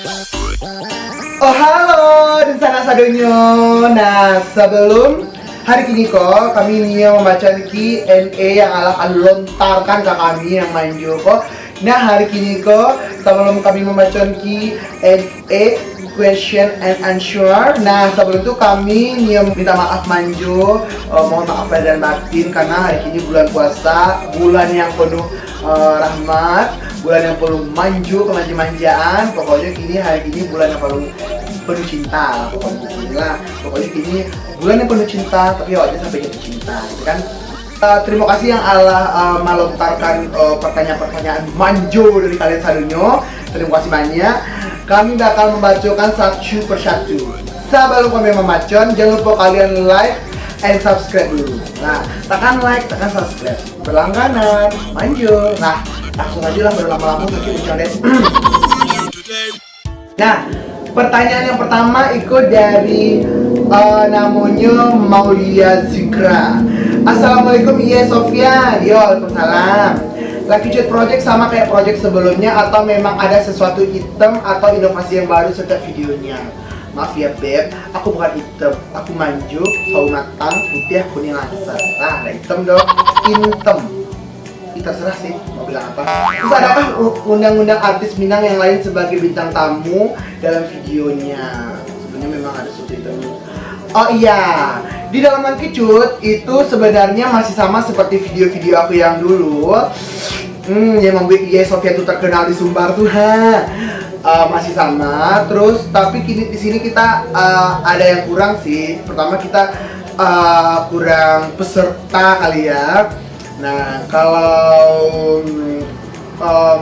Oh halo, dan sana sadonyo. Nah, sebelum hari ini kok kami ini membaca Q&A yang akan lontarkan ke kami yang manjo kok. Nah, hari ini kok sebelum kami membaca Q&A, question and answer. Nah, sebelum itu kami minta maaf manjo, mohon maaf lahir dan batin karena hari ini bulan puasa, bulan yang penuh rahmat, bulan yang penuh manju, kemanja-manjaan. Pokoknya hari ini bulan yang penuh cinta. Pokoknya ini bulan yang penuh cinta, tapi awalnya sampai jatuh cinta, gitu kan? Terima kasih yang Allah melontarkan pertanyaan-pertanyaan manjo dari kalian sadunyo. Terima kasih banyak. Kami bakal membacakan satu persatu. Sebelum kami membaca, jangan lupa kalian like and subscribe dulu. Nah, tekan like, tekan subscribe. Berlangganan, manjur. Nah, langsung aja lah berlama-lama untuk bercanda. Nah, pertanyaan yang pertama ikut dari namanya Maulia Zikra. Assalamualaikum, iya Sofyan. Yo, waalaikumsalam. Lucky Jet Project sama kayak project sebelumnya atau memang ada sesuatu item atau inovasi yang baru setiap videonya? Maaf ya Beb, aku bukan item, aku manju, sawo matang, putih, kuning langsat. Nah, ada item dong, intem. Terserah sih, mau bilang apa. Terus adakah undang-undang artis Minang yang lain sebagai bintang tamu dalam videonya? Sebenarnya memang ada seperti itu. Oh iya, di dalam Lucky Cut itu sebenarnya masih sama seperti video-video aku yang dulu. Yang membuat Iya Sofia itu terkenal di Sumbar tuh, masih sama. Terus tapi kini di sini kita ada yang kurang sih. Pertama kita kurang peserta kali ya. Nah, kalau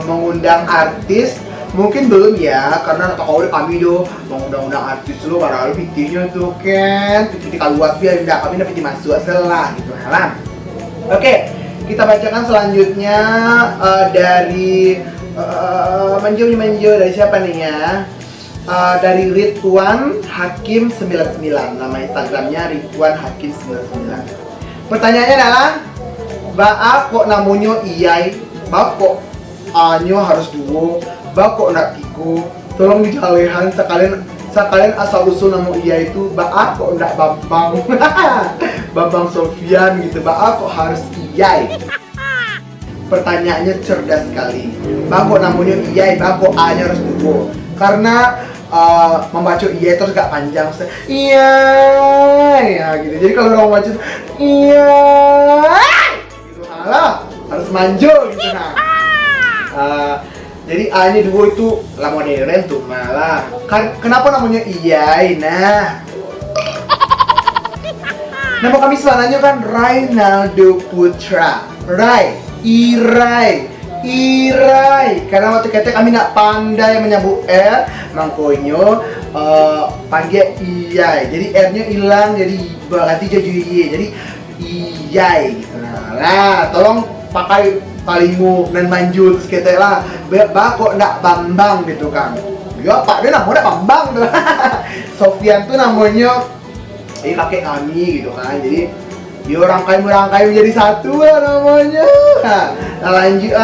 mengundang artis mungkin belum ya, karena tahu kami do mengundang-undang artis lu padahal fiktifnya tuh kan fiktif kaluat biar tidak kami dapat masuk selah gitu halam. Oke, kita bacakan selanjutnya dari manjo dari siapa nih ya? Dari Ridwan Hakim 99, nama Instagramnya Ridwan Hakim 99. Pertanyaannya adalah, Baak kok namanya Iyai, Baak kok Anyo harus duo, Baak kok nak tigo, tolong dijalehan sekalian asal usul nama Iyai itu, Baak kok nak Bambang, Bambang Sofyan gitu, Baak kok harus Iyai. Pertanyaannya cerdas sekali. Baak kok namanya Iyai, Baak kok Anyo harus duo, karena membaca Iyai terus gak panjang, Iyai ya gitu. Jadi kalau orang membaca Iyai lah, harus manjur gitu nah. Jadi A-nya dua itu lah modern tuh malah. Kenapa namanya Iyai? Nah, nama kami sebenarnya kan Rainaldo Putra. Irai. Karena waktu kata kami nak pandai menyambut R, mangkonyo panggil Iyai. Jadi R-nya hilang jadi berarti jadi Y. Jadi Iyai gitu. Nah, tolong pakai kalimu dan manjur terus kita lah. Bak kok ndak Bambang gitu kan. Ya Pak, dia namanya Bambang tuh. Sofyan tuh namanya kakek kami gitu kan. Jadi dia rangkai menjadi satu lah namanya. Nah, lanjut.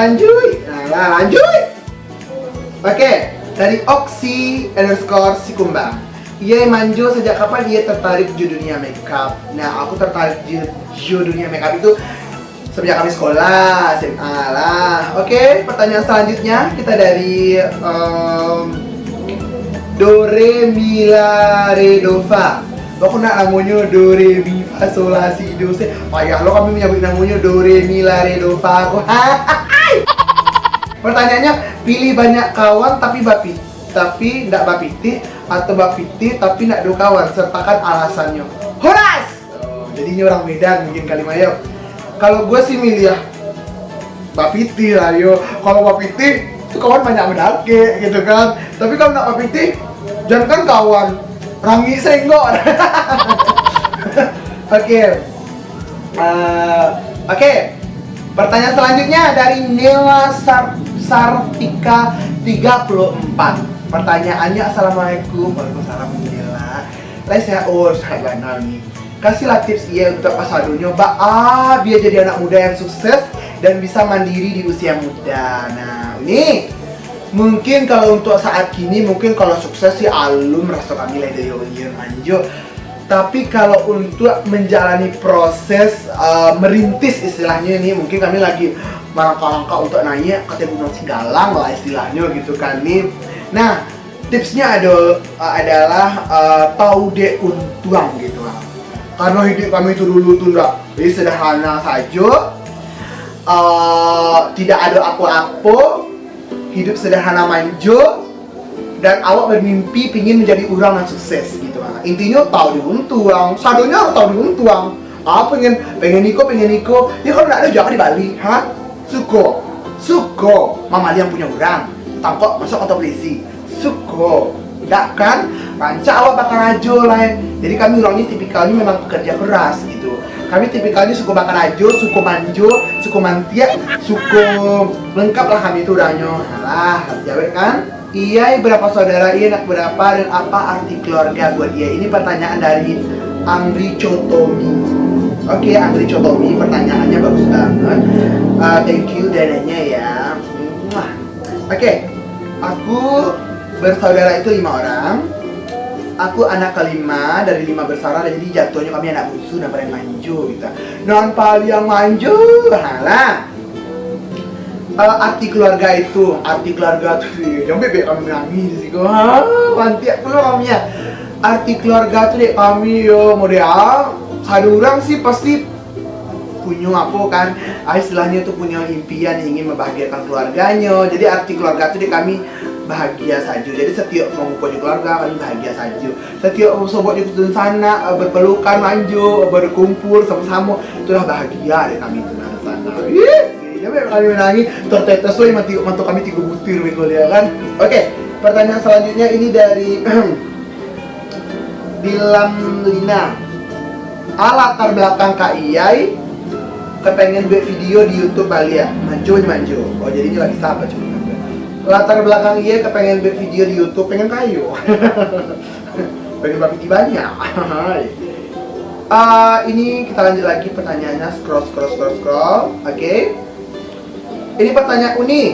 Oke, dari Oxy_Sikumbang. Iya manjo, sejak kapan dia tertarik di dunia makeup? Nah, aku tertarik di dunia makeup itu sejak kami sekolah, SMA lah. Oke, pertanyaan selanjutnya kita dari Dore Mila Redova. Aku nak namanya Dore Mi Fa Sol La Si Do Se. Payah lo kami menyebut namanya Dore Mila Redova. Aku pertanyaannya, pilih banyak kawan tapi tidak bapiti atau bapiti tapi nak do kawan, sertakan alasannya. Horas! Jadi ini orang Medan mungkin kalimatnya. Kalau gue sih milih ya bapiti lah yo. Kalau bapiti itu kawan banyak mendake gitu kan. Tapi kalau nak bapiti jangan kan kawan rangi senggok. Oke. Pertanyaan selanjutnya dari Nela Sartika 34. Pertanyaannya, Assalamualaikum. Waalaikumsalam Nela. Saya benar nih. Kasihlah tips ya untuk pasadunya, biar jadi anak muda yang sukses dan bisa mandiri di usia muda. Nah, ini Mungkin kalau untuk saat kini, mungkin kalau sukses sih alum rasa kami lah dari Yon Manjo. Tapi kalau untuk menjalani proses merintis istilahnya ini, mungkin kami lagi langkah-langkah untuk naik ke Gunung Sigalang lah istilahnya gitu kan nih. Nah, tipsnya adalah tahu deh untuang gitu lah. Karena hidup kami itu dulu tuh sederhana saja, tidak ada apa-apa, hidup sederhana manjo, dan awak bermimpi pingin menjadi orang yang sukses gitu lah. Intinya tahu diuntuang, sadonya tahu diuntuang. Pengen niko, ya kalau nggak ada jangan di Bali, suko, mama yang punya orang, tangkok masuk atau polisi, suko, enggak kan? Panca awak bakal ajo lah. Jadi kami orangnya tipikalnya memang pekerja keras gitu. Kami tipikalnya suku bakar ajo, suku manjo, suku mantia, suku lengkap lah kami itu udahnya. Alah, jawab kan? Iya, berapa saudara, iya anak berapa, dan apa arti keluarga buat dia? Ini pertanyaan dari Angri Chotomi. Oke, Angri Chotomi, pertanyaannya bagus banget. Thank you dananya ya. Oke, aku bersaudara itu 5 orang. Aku anak kelima dari 5 bersaudara, jadi jatuhnya kami anak bungsu dan paling manjo gitu. Non paling manjo, halah. Arti keluarga tuh yang bebek kami nangis sih, mantiak tuh kami ya. Arti keluarga tuh dek kami yo model satu orang sih pasti punya apa kan, istilahnya tuh punya impian ingin membahagiakan keluarganya. Jadi arti keluarga tuh dek kami bahagia saja. Jadi setiap mengumpul di keluarga kami bahagia saja. Setiap sobat di sana berpelukan manjo, berkumpul sama-sama, itulah bahagia dek kami itu di sana. Ya kami menangi tertetes loh mantu kami 3 butir ya kan. Oke, pertanyaan selanjutnya ini dari Dilam Lina. Latar belakang Kak Iyai kepengen buat video di YouTube Bali ya. Manjo. Oh jadi ini lagi sahabat cuma. Latar belakang Iyai kepengen buat video di YouTube, pengen kayu. Pengen banget banyak. Ini kita lanjut lagi pertanyaannya, scroll. Oke. Ini pertanyaan unik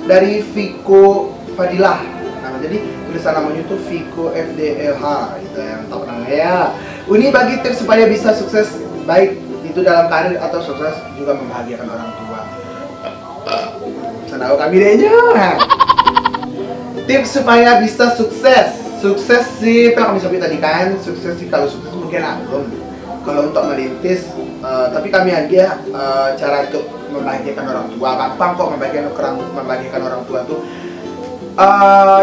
dari Viko Fadilah. Nah, jadi tulisan namanya itu Viko FDLH gitu ya, mantap namanya ya. Uni bagi tips supaya bisa sukses baik itu dalam karir atau sukses juga membahagiakan orang tua. Senang kami dehnya. Tips supaya bisa sukses. Sukses sih, kami sebut tadi kan, sukses sih kalau sukses mungkin belum. Kalau untuk merintis, tapi kami aja cara untuk membahagiakan orang tua. Gampang kok membahagiakan orang tua tuh.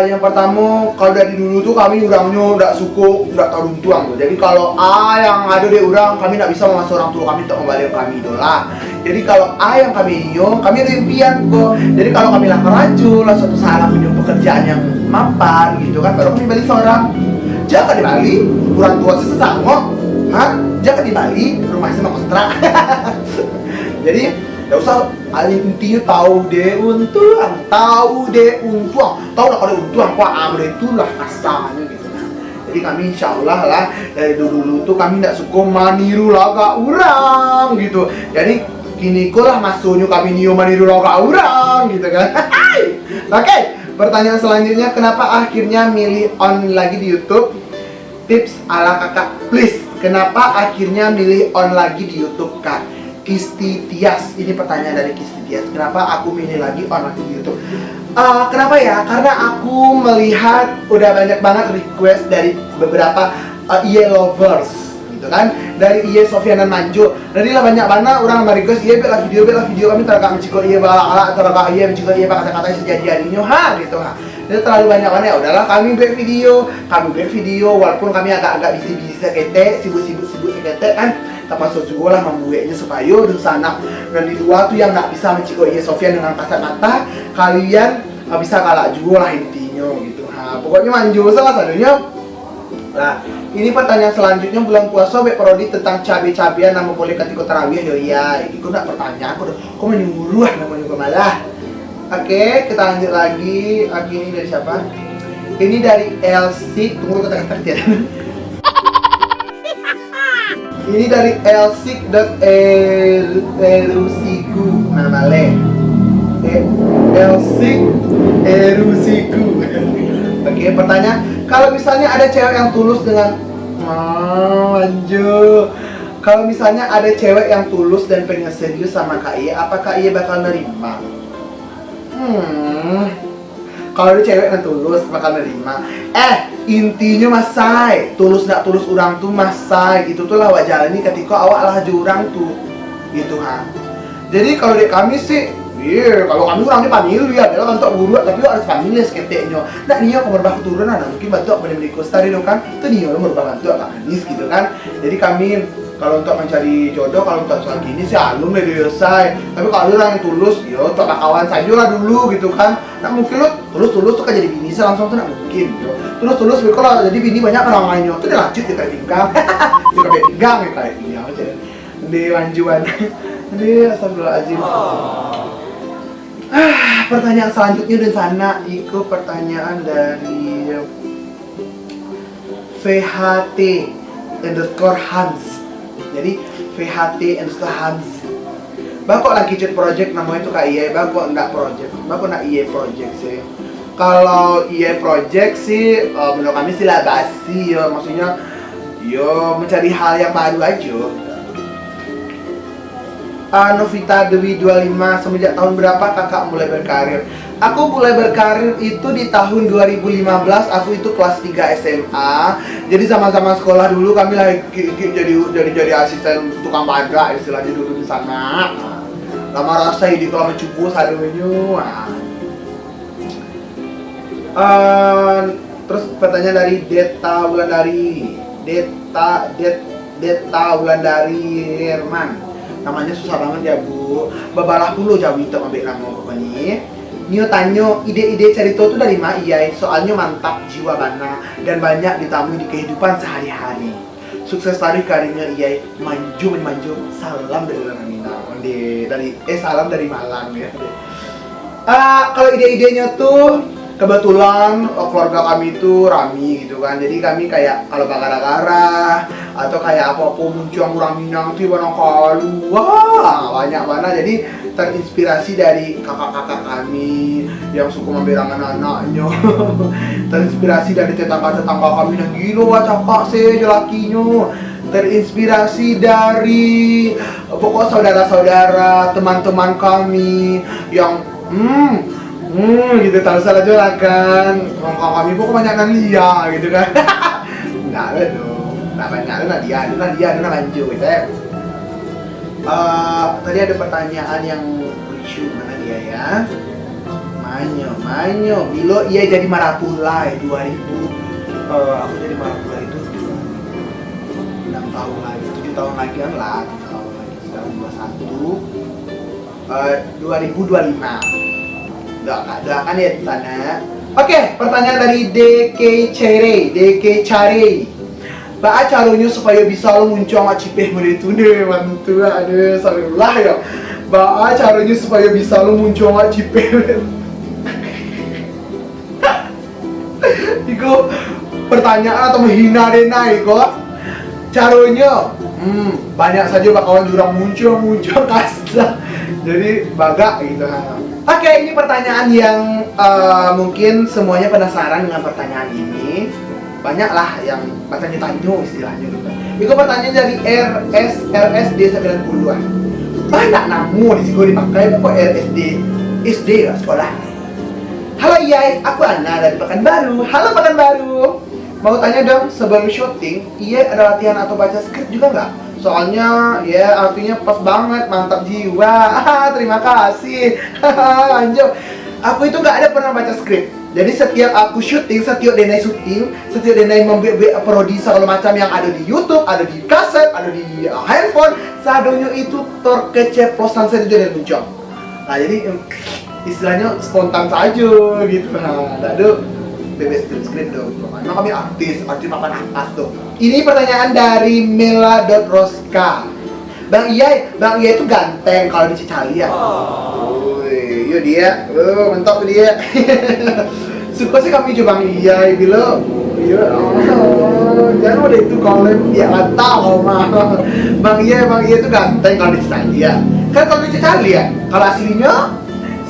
Yang pertama, kalau dari dulu tuh kami orangnya udah suku, udah tahu tuang tuh. Jadi kalau yang ada di orang, kami tidak bisa memaksa orang tua kami untuk membahagiakan kami idola. Jadi kalau yang kami kami ada impian kok. Jadi kalau kami lah keraju, lah suatu saat punya pekerjaan yang mapan gitu kan, baru kami balik seorang. Jangan di Bali, orang tua sesama, jangan di Bali, rumah sama kontrak. Jadi gak usah intinya tahu deh untuang, tahu lah kalau untuang kok amre itulah kasarnya gitu. Jadi kami insyaallah lah dari dulu tuh kami tidak suka maniru laga orang gitu. Jadi kini lah masuknya kami niu maniru laga orang gitu kan. Oke, pertanyaan selanjutnya, kenapa akhirnya milih on lagi di YouTube? Tips ala kakak please. Kenapa akhirnya milih on lagi di YouTube kak? Kisti Tias, ini pertanyaan dari Kisti Tias. Kenapa aku milih lagi on lagi di YouTube? Kenapa ya? Karena aku melihat udah banyak banget request dari beberapa IE lovers, gitu kan? Dari IE Sofianan Manjo. Jadi lah banyak orang request IE bela video kami terkak menciko IE bala terkak IE menciko IE kata-kata sejadiannya gitu ha. Jadi terlalu banyak ya udahlah kami buat video walaupun kami agak busy sibuk sekete kan. Termasuk juga lah membuatnya supaya di sana dan di luar tuh yang nggak bisa menciko IE Sofian dengan kata-kata, kalian bisa kalah juga lah intinya gitu. Pokoknya manjo salah satunya. Nah, ini pertanyaan selanjutnya, bulan puasa prodi tentang cabai-cabian nama boleh ketika tarawih yo iya. Itu enggak pertanyaan kok menyuruh namanya juga malah. Oke, kita lanjut lagi. Ini dari siapa? Ini dari LC, tunggu kata-kata ya. Ini dari elsik.elusiku namale. Oke, Elsik Erusiku. Oke, pertanyaan, kalau misalnya ada cewek yang tulus dengan lanjut. Kalau misalnya ada cewek yang tulus dan pengen serius sama Kak Iye, apakah Iye bakal nerima? Kalau ada cewek yang tulus bakal nerima. Intinya masai, tulus gak tulus orang tuh masai. Itu tuh lah wajalani ketika awak lah jurang tuh, gitu ha. Jadi kalau di kami sih, kalau kami orangnya panil ya, adalah kantor buru, tapi harus panil seketeknya. Nah dia kalau merubah keturunan, mungkin bantu apa yang kostari dong kan? Itu dia merubah bantu apa manis gitu kan? Jadi kami kalau untuk mencari jodoh, kalau untuk soal gini sih alum media selesai. Tapi kalau orang yang tulus, yo untuk kawan saja lah dulu gitu kan. Nah mungkin lo tulus kan jadi bini sih langsung tuh nak mungkin. Yo. Tulus kalau jadi bini banyak orang lainnya tuh dia lanjut kita pinggang, kita pinggang ya kayak gini aja. Di wanjuan, di astagfirullahaladzim. Pertanyaan selanjutnya di sana itu pertanyaan dari VHT_Hans. Jadi VHT_Hans. Bakok lagi cut project namanya itu Kak Iye. Bakok enggak project. Bakok nak Iye project sih. Kalau Iye project sih menurut kami sih lah basi ya, maksudnya yo mencari hal yang baru aja. Novita Dewi 25, semenjak tahun berapa kakak mulai berkarir? Aku mulai berkarir itu di tahun 2015, aku itu kelas 3 SMA. Jadi sama-sama sekolah dulu kami lagi jadi asisten tukang pada istilahnya dulu di sana. Lama rasa di kolam cupu sadunya. Terus pertanyaan dari Deta Wulandari Herman. Namanya susah banget ya bu, babalah puluh jauh itu ambil nama pokoknya. Nio tanyo ide-ide cerita itu dari mana iya, soalnya mantap jiwa bana dan banyak ditemui di kehidupan sehari-hari. Sukses tadi karirnya iya, manju, salam dari Minang, salam dari Malang ya. Kalau ide-idenya tuh kebetulan keluarga kami itu rami gitu kan, jadi kami kayak kalau gara-gara atau kayak apa-apa muncul orang Minang tuh barang kalu, wah banyak banget. Jadi terinspirasi dari kakak-kakak kami yang suka membela anak-anaknya. Terinspirasi dari tetangga-tetangga kami yang gila wah cakak sih lakinya. Terinspirasi dari pokok saudara-saudara teman-teman kami yang gitu tahu salah jual kan. Ngomong kami pokok banyak kan dia gitu kan. Enggak ada dong. Nah banyak ada dia lanjut gitu ya. Tadi ada pertanyaan yang lucu, mana dia ya? Manyo bilo iya jadi marapulai 2000. Aku jadi marapulai itu 6 tahun lagi, 7 tahun lagi lah, 7 tahun lagi sekarang 2025. Enggak ada kan ya di sana. Oke, pertanyaan dari DK Care. Ba caranya supaya bisa lo muncul sama cipeh itu deh, mantu ada salullah ya. Ba caranya supaya bisa lo muncul sama cipeh. Iko pertanyaan atau menghina Dena iko. Caranya banyak saja bakalan jurang muncul kasar. Jadi bagak gitu. Oke, ini pertanyaan yang mungkin semuanya penasaran dengan pertanyaan ini. Banyaklah yang bertanya-tanya istilahnya gitu. Itu pertanyaan dari RSD 90-an. Banyak namu di sini dipakai kok SD lah sekolah. Halo Iya, aku Ana dari Pekanbaru. Halo Pekanbaru. Mau tanya dong, sebelum syuting, Iya ada latihan atau baca skrip juga nggak? Soalnya ya artinya pas banget, mantap jiwa. Terima kasih. Lanjut. Aku itu nggak ada pernah baca skrip. Jadi setiap aku syuting, setiap Denai membuat parodi segala macam yang ada di YouTube, ada di kaset, ada di handphone, sadonya itu terkeceplosan saja dan muncul. Nah jadi istilahnya spontan saja gitu. Nah, ada bebas skrip dong. Memang kami artis papan atas tuh. Ini pertanyaan dari Mela.Roska. Bang Iya itu ganteng kalau di Cicali ya. Iya dia, mentok dia. Suka sih kami coba Bang Iya bilang, iya, jangan udah itu kalau dia nggak tahu mah. Bang Iya itu ganteng kalau di Cicali ya. Kan kalau di Cicali ya, kalau aslinya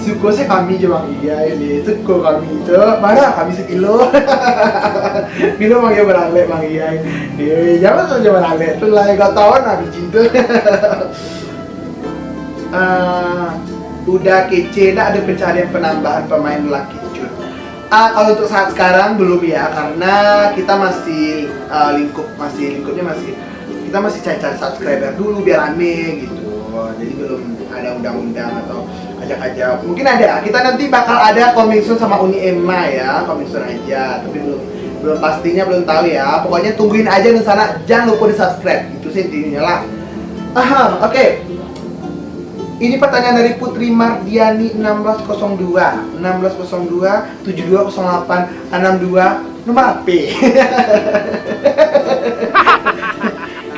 Suko sih kami cuma iya ini. Suko kami itu. Mana kami sekilo. Kilo mang ya berale mang iya. Jangan saja berale. Itu lah gak tahu nabi cinta. Udah kece, ada pencarian penambahan pemain laki cut. Kalau untuk saat sekarang belum ya, karena kita masih lingkupnya masih kita masih cari subscriber dulu biar rame gitu. Jadi belum ada undang-undang atau ajak-ajak. Mungkin ada. Kita nanti bakal ada coming soon sama Uni Emma ya, coming soon aja. Tapi belum pastinya belum tahu ya. Pokoknya tungguin aja di sana. Jangan lupa di subscribe. Itu sih intinya lah. Oke. Ini pertanyaan dari Putri Mardiani 1602 7208 62 nomor HP.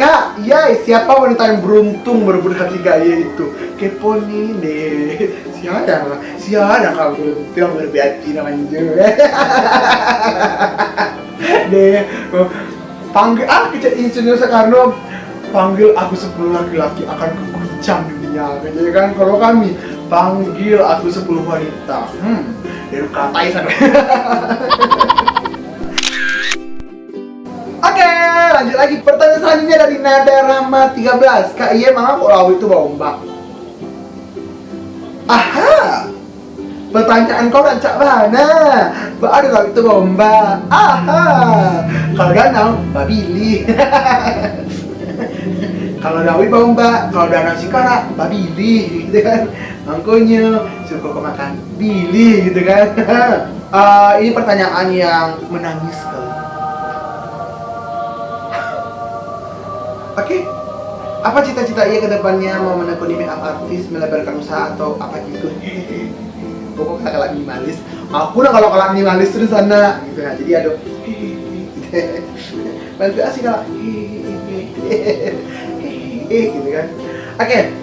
Kak, yay, siapa wanita yang beruntung berebut hati Gaye itu? Kepo nih deh. Siapa kau beruntung yang berbeda namanya. Deh, panggil kecil insinyur Soekarno, panggil aku 10 laki-laki akan kuguncang dunia. Jadi kan kalau kami panggil aku 10 wanita. Dari katai sana. Oke, lanjut lagi. Pertanyaan selanjutnya dari Nada Rama 13. Kak iya mama kok lawu itu bawa ombak? Aha, pertanyaan kau rancak mana? Baru lawu itu bawa ombak. Aha, kalau danau babili. Kalau dawi bawa ombak, kalau danau Sikara babili, gitu kan? Angkonya suka kemakan bili, gitu kan? Ini pertanyaan yang menangis sekali. Oke, apa cita-cita ia ke depannya? Mau menekuni make up artis, melebarkan usaha atau apa gitu? Pokoknya kalau minimalis. Aku kalau minimalis terus sana gitu ya. Jadi ada bantu asik kalau gitu kan. Oke,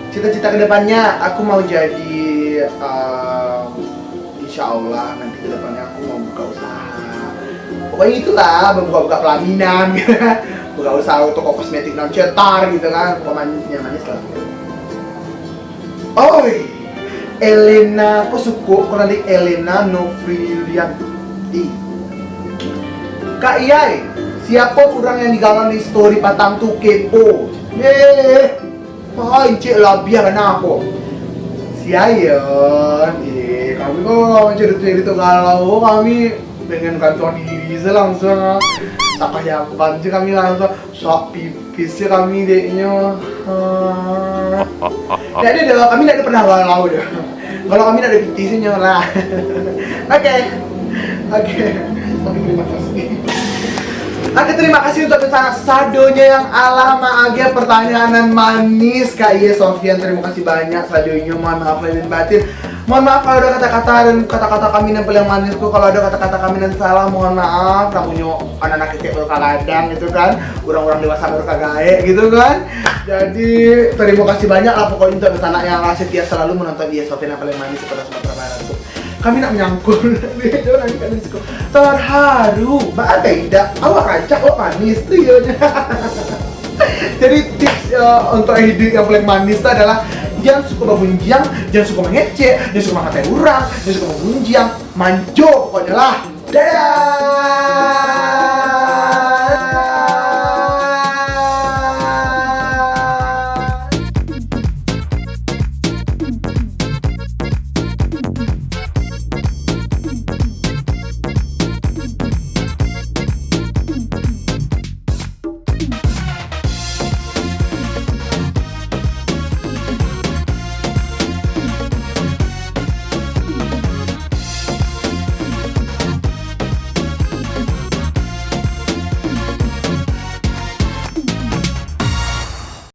cita-cita ke depannya aku mau jadi insya Allah nanti ke depannya aku mau buka usaha. Pokoknya itulah, buka pelaminan gitu kan. Buka usaha toko kosmetik non cetar gitu kan, pokoknya manis lah. Oi, Elena, kok suku kurang di Elena Novrilianti. Kak Iyai, siapa kurang yang digalang di story patang tuh kepo? Cik lah biar aku. Si Ayon, kami kok cerita kalau kami dengan kantor diri langsung. Tak kayak bantu kami langsung sok pipis kami deknya. Jadi kami tidak pernah galau deh. Kalau kami tidak ada pipisnya lah. Oke. Terima kasih untuk pesanan sadonya yang alama agak pertanyaan manis Kak Iya Sofian, terima kasih banyak sadonya. Mohon maaf lahir batin. Mohon maaf kalau ada kata-kata kami nempel yang manisku. Kalau ada kata-kata kami yang salah, mohon maaf. Namanya anak-anak kecil baru kaladang gitu kan, orang-orang dewasa baru kagae gitu kan. Jadi terima kasih banyak lah pokoknya untuk pesanan yang setia selalu menonton Iya Sofian yang paling manis pada Sumatera Barat tuh. Kami nak menyangkul, nanti kami suka terharu, beda, awak rancak, awak manis tuh ya. Jadi tips untuk hidup yang paling manis itu adalah jangan suka membunjang, jangan suka mengecek, jangan suka mengatakan orang, jangan suka membunjang, manjo pokoknya lah. Dadah.